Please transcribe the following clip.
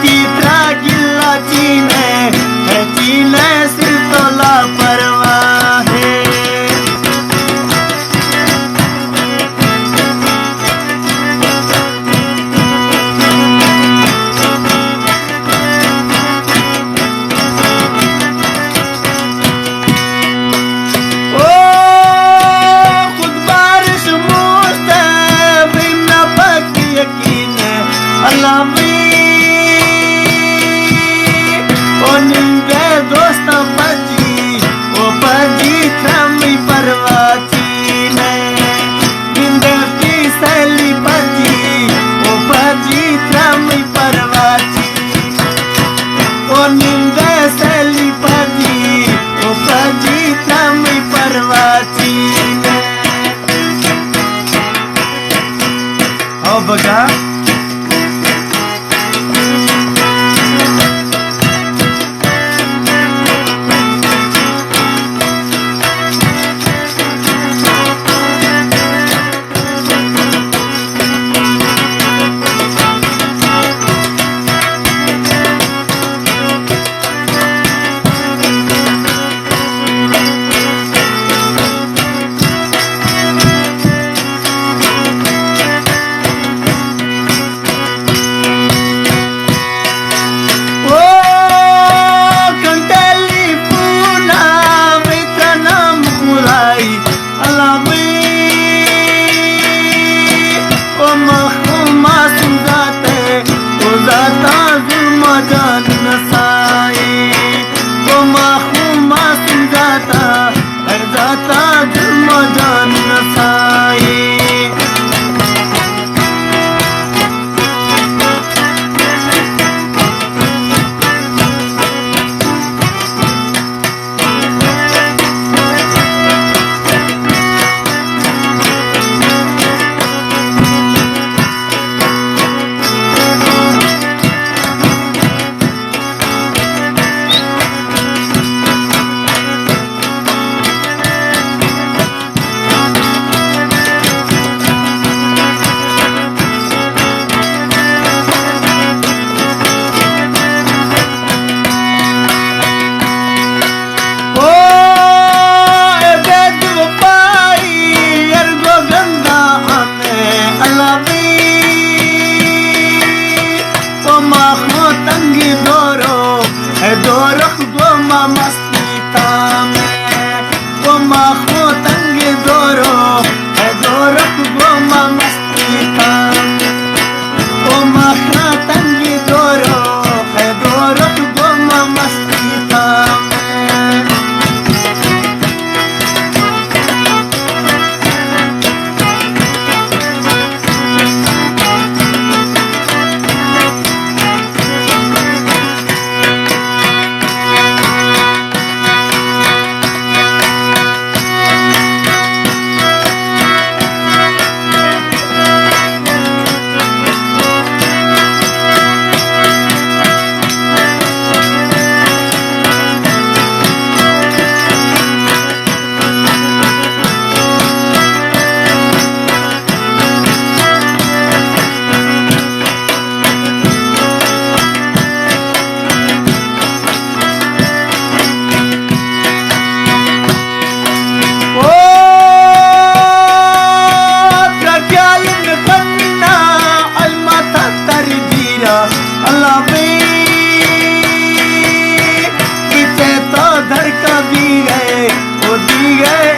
चित्रा गिल्ला चीने है, चीने सिर तो लापरवाह है। O ninguém gosta padi, o padi trami parvatine. Ninguém pisali padi, o padi trami parvati. O ninguém sali padi, o padi trami parvatine. Oh baga. Dorok goma mastita में, goma खोतंगे dorok goma mastita में, goma खोतंगे dorok goma mastita में। अल्लाह पीछे तो धड़का दी गए, वो दी गए